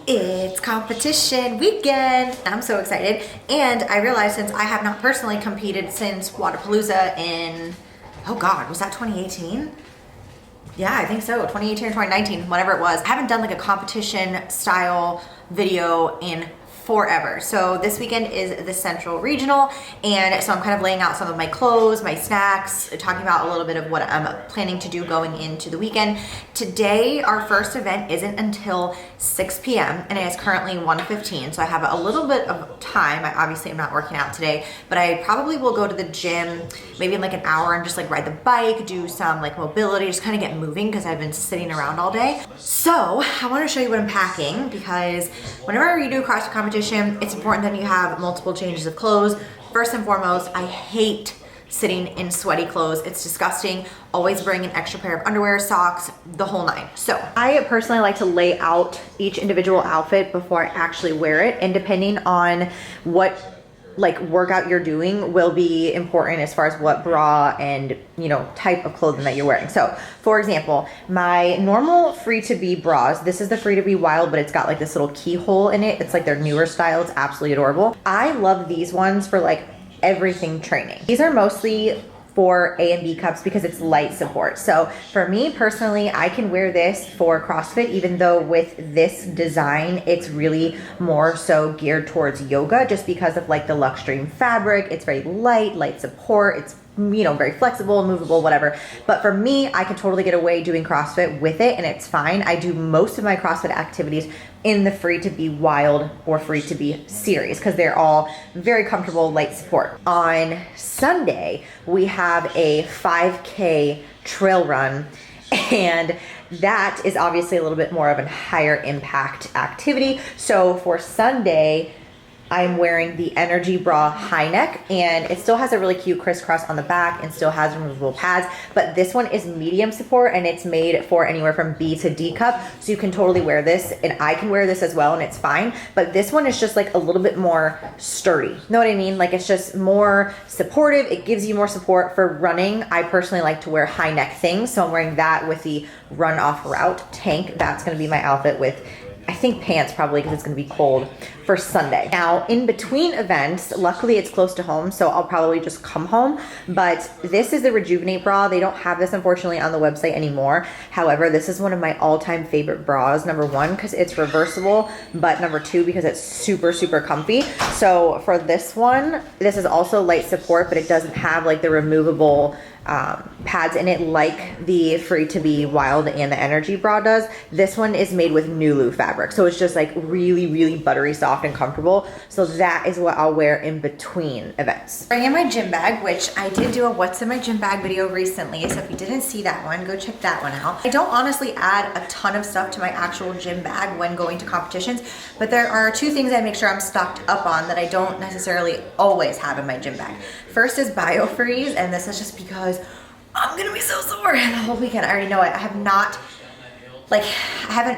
It's competition weekend. I'm so excited. And I realized since I have not personally competed since Wadapalooza in, oh God, was that 2018? Yeah, I think so, 2018 or 2019, whatever it was. I haven't done like a competition style video in forever. So this weekend is the Central Regional, and so I'm kind of laying out some of my clothes, my snacks, talking about a little bit of what I'm planning to do going into the weekend. Today, our first event isn't until 6 p.m. and it is currently 1:15, so I have a little bit of time. I obviously am not working out today, but I probably will go to the gym maybe in like an hour and just like ride the bike, do some like mobility, just kind of get moving because I've been sitting around all day. So I want to show you what I'm packing because whenever you do a CrossFit competition, it's important that you have multiple changes of clothes. First and foremost, I hate sitting in sweaty clothes. It's disgusting. Always bring an extra pair of underwear, socks, the whole nine. So I personally like to lay out each individual outfit before I actually wear it, and depending on what like workout you're doing will be important as far as what bra and type of clothing that you're wearing. So for example, my normal free to be bras, this is the free to be wild, but it's got like this little keyhole in it. It's like their newer style. It's absolutely adorable. I love these ones for like everything training. These are mostly for A and B cups because it's light support. So for me personally, I can wear this for CrossFit, even though with this design, it's really more so geared towards yoga just because of like the Luxtreme fabric. It's very light support. It's very flexible, movable, whatever. But for me, I can totally get away doing CrossFit with it and it's fine. I do most of my CrossFit activities in the free to be wild or free to be series because they're all very comfortable, light support. On Sunday, we have a 5K trail run, and that is obviously a little bit more of a higher impact activity. So for Sunday, I'm wearing the Energy Bra high neck, and it still has a really cute crisscross on the back and still has removable pads, but this one is medium support and it's made for anywhere from B to D cup, so you can totally wear this, and I can wear this as well and it's fine, but this one is just like a little bit more sturdy. Know what I mean? Like it's just more supportive. It gives you more support for running. I personally like to wear high neck things, so I'm wearing that with the Run Off Route tank. That's gonna be my outfit with, I think, pants probably because it's gonna be cold for Sunday. Now, in between events, luckily it's close to home, so I'll probably just come home, but this is the Rejuvenate bra. They don't have this, unfortunately, on the website anymore. However, this is one of my all-time favorite bras. Number one, because it's reversible, but number two, because it's super, super comfy. So for this one, this is also light support, but it doesn't have like the removable pads in it like the Free to Be Wild and the Energy bra does. This one is made with Nulu fabric, so it's just like really, really buttery soft and comfortable. So that is what I'll wear in between events. Bring in my gym bag, which I did do a what's in my gym bag video recently, so if you didn't see that one, go check that one out. I don't honestly add a ton of stuff to my actual gym bag when going to competitions, but there are two things I make sure I'm stocked up on that I don't necessarily always have in my gym bag. First is BioFreeze, and this is just because I'm gonna be so sore the whole weekend. I already know it. I haven't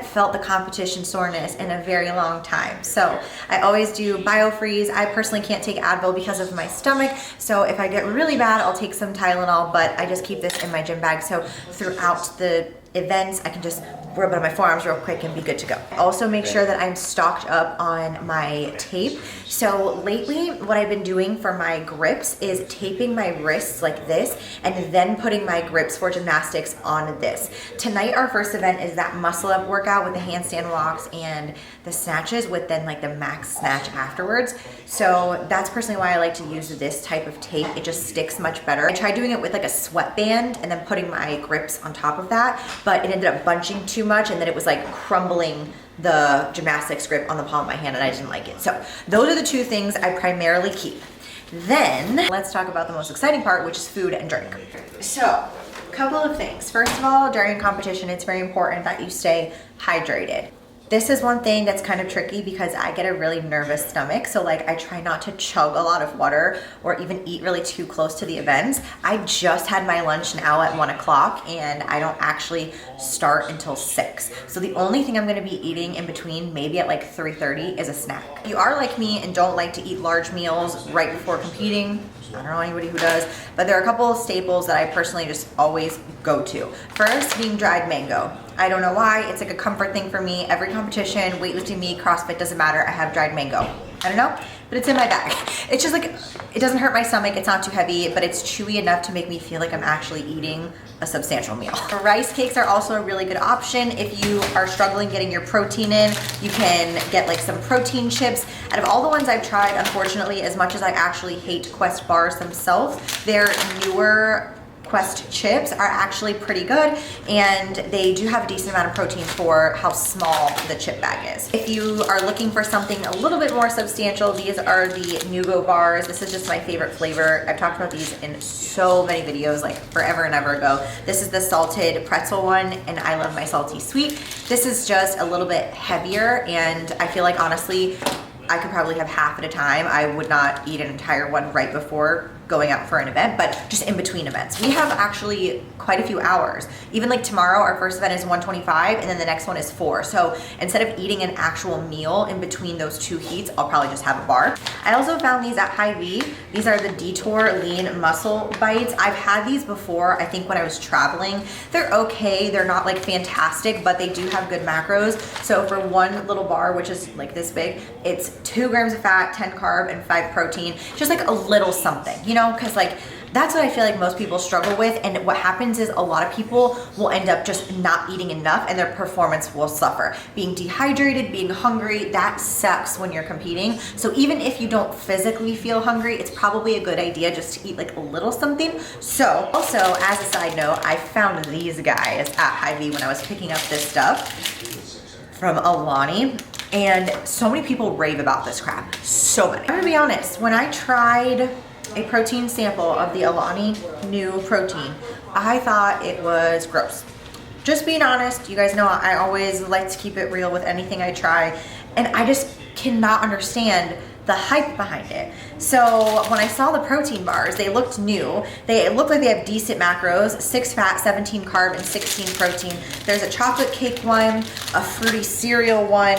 felt the competition soreness in a very long time. So I always do BioFreeze. I personally can't take Advil because of my stomach. So if I get really bad, I'll take some Tylenol, but I just keep this in my gym bag. So throughout the events, I can just rub it on my forearms real quick and be good to go. Also make sure that I'm stocked up on my tape. So lately, what I've been doing for my grips is taping my wrists like this and then putting my grips for gymnastics on this. Tonight, our first event is that muscle up workout with the handstand walks and the snatches with then like the max snatch afterwards. So that's personally why I like to use this type of tape. It just sticks much better. I tried doing it with like a sweatband and then putting my grips on top of that, but it ended up bunching too much and then it was like crumbling the gymnastics grip on the palm of my hand and I didn't like it. So those are the two things I primarily keep. Then let's talk about the most exciting part, which is food and drink. So a couple of things. First of all, during a competition, it's very important that you stay hydrated. This is one thing that's kind of tricky because I get a really nervous stomach. So like I try not to chug a lot of water or even eat really too close to the events. I just had my lunch now at 1 o'clock and I don't actually start until 6. So the only thing I'm gonna be eating in between, maybe at like 3:30, is a snack. If you are like me and don't like to eat large meals right before competing, I don't know anybody who does, but there are a couple of staples that I personally just always go to. First being dried mango. I don't know why. It's like a comfort thing for me. Every competition, weightlifting meet, CrossFit, doesn't matter. I have dried mango. I don't know, but it's in my bag. It's just like, it doesn't hurt my stomach. It's not too heavy, but it's chewy enough to make me feel like I'm actually eating a substantial meal. Rice cakes are also a really good option. If you are struggling getting your protein in, you can get like some protein chips. Out of all the ones I've tried, unfortunately, as much as I actually hate Quest bars themselves, their newer Quest chips are actually pretty good, and they do have a decent amount of protein for how small the chip bag is. If you are looking for something a little bit more substantial, these are the Nouveau Bars. This is just my favorite flavor. I've talked about these in so many videos, like forever and ever ago. This is the salted pretzel one, and I love my salty sweet. This is just a little bit heavier, and I feel like honestly, I could probably have half at a time. I would not eat an entire one right before going out for an event, but just in between events. We have actually quite a few hours. Even like tomorrow, our first event is 1:25, and then the next one is 4. So instead of eating an actual meal in between those two heats, I'll probably just have a bar. I also found these at Hy-Vee. These are the Detour Lean Muscle Bites. I've had these before, I think when I was traveling. They're okay, they're not like fantastic, but they do have good macros. So for one little bar, which is like this big, it's 2 grams of fat, 10 carb, and 5 protein. Just like a little something, you know, because like that's what I feel like most people struggle with. And what happens is a lot of people will end up just not eating enough, and their performance will suffer. Being dehydrated, being hungry, that sucks when you're competing. So even if you don't physically feel hungry, it's probably a good idea just to eat like a little something. So also, as a side note, I found these guys at Hy-Vee when I was picking up this stuff from Alani. And so many people rave about this crap. So many. I'm gonna be honest, when I tried a protein sample of the Alani new protein, I thought it was gross. Just being honest, you guys know I always like to keep it real with anything I try, and I just cannot understand the hype behind it. So when I saw the protein bars, they looked new. They look like they have decent macros, 6 fat, 17 carb, and 16 protein. There's a chocolate cake one, a fruity cereal one,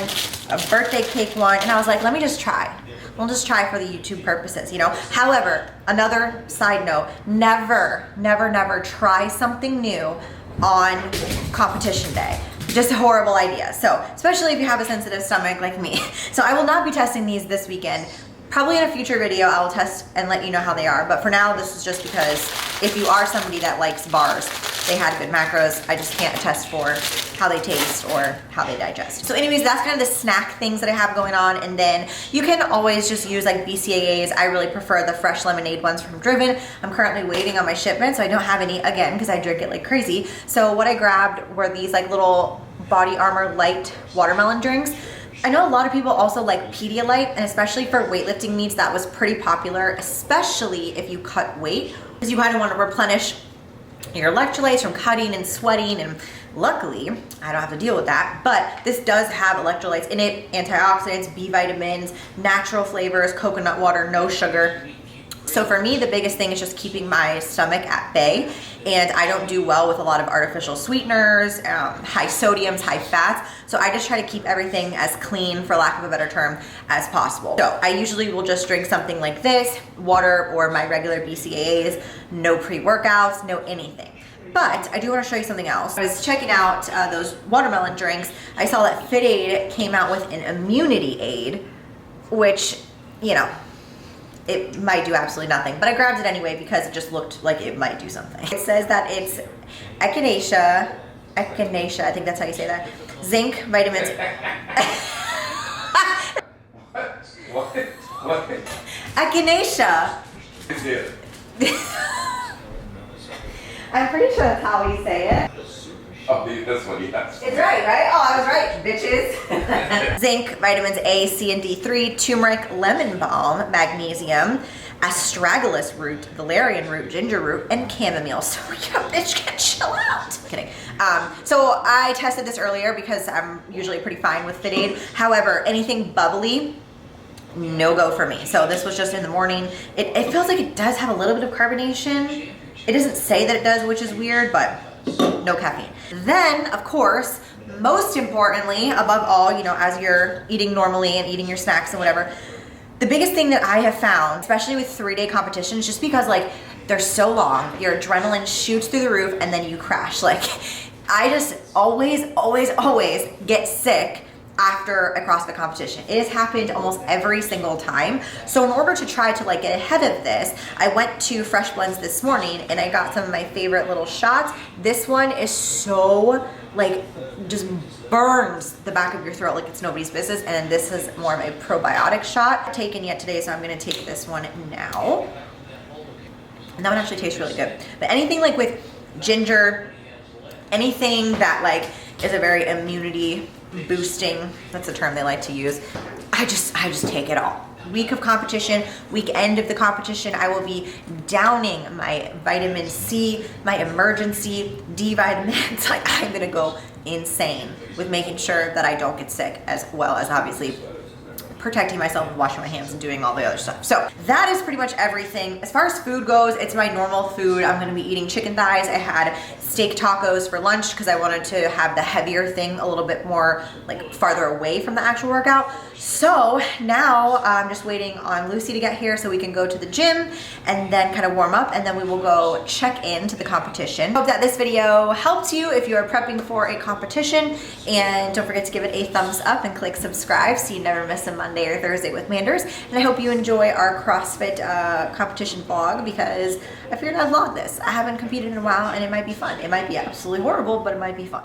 a birthday cake one, and I was like, let me just try. We'll just try for the YouTube purposes, you know? However, another side note, never, never, never try something new on competition day. Just a horrible idea. So, especially if you have a sensitive stomach like me. So I will not be testing these this weekend. Probably in a future video, I will test and let you know how they are. But for now, this is just because if you are somebody that likes bars, they had good macros. I just can't attest for how they taste or how they digest. So anyways, that's kind of the snack things that I have going on. And then you can always just use like BCAAs. I really prefer the fresh lemonade ones from Driven. I'm currently waiting on my shipment, so I don't have any again because I drink it like crazy. So what I grabbed were these like little Body Armor light watermelon drinks. I know a lot of people also like Pedialyte, and especially for weightlifting meets, that was pretty popular, especially if you cut weight, because you kind of want to replenish your electrolytes from cutting and sweating, and luckily I don't have to deal with that. But this does have electrolytes in it, antioxidants, B vitamins, natural flavors, coconut water, no sugar. So for me, the biggest thing is just keeping my stomach at bay, and I don't do well with a lot of artificial sweeteners, high sodiums, high fats. So I just try to keep everything as clean, for lack of a better term, as possible. So I usually will just drink something like this, water or my regular BCAAs, no pre-workouts, no anything. But I do want to show you something else. I was checking out those watermelon drinks. I saw that Fit Aid came out with an immunity aid, which, you know, it might do absolutely nothing, but I grabbed it anyway because it just looked like it might do something. It says that it's echinacea, I think that's how you say that, zinc, vitamins. What? Echinacea. I'm pretty sure that's how we say it. Oh, this one, yes. It's right? Oh, I was right, bitches. Zinc, vitamins A, C, and D3, turmeric, lemon balm, magnesium, astragalus root, valerian root, ginger root, and chamomile. So yeah, bitch can chill out. Kidding. So I tested this earlier because I'm usually pretty fine with Fit Aid. However, anything bubbly, no go for me. So this was just in the morning. It feels like it does have a little bit of carbonation. It doesn't say that it does, which is weird, but no caffeine. Then, of course, most importantly, above all, you know, as you're eating normally and eating your snacks and whatever, the biggest thing that I have found, especially with 3-day competitions, just because like they're so long, your adrenaline shoots through the roof and then you crash. Like I just always get sick after a CrossFit competition. It has happened almost every single time. So in order to try to like get ahead of this, I went to Fresh Blends this morning and I got some of my favorite little shots. This one is so like just burns the back of your throat like it's nobody's business, and then this is more of a probiotic shot. Taken yet today, so I'm gonna take this one now. And that one actually tastes really good. But anything like with ginger, anything that like is a very immunity boosting, that's the term they like to use, I just take it all. Week of competition, week end of the competition, I will be downing my vitamin C, my emergency D vitamins. Like, I'm gonna go insane with making sure that I don't get sick, as well as obviously protecting myself and washing my hands and doing all the other stuff. So that is pretty much everything. As far as food goes, it's my normal food. I'm gonna be eating chicken thighs. I had steak tacos for lunch because I wanted to have the heavier thing a little bit more like farther away from the actual workout. So now I'm just waiting on Lucy to get here so we can go to the gym and then kind of warm up, and then we will go check into the competition. Hope that this video helps you if you are prepping for a competition, and don't forget to give it a thumbs up and click subscribe so you never miss a Monday or Thursday with Manders. And I hope you enjoy our CrossFit competition vlog, because I figured I'd vlog this. I haven't competed in a while and it might be fun. It might be absolutely horrible, but it might be fun.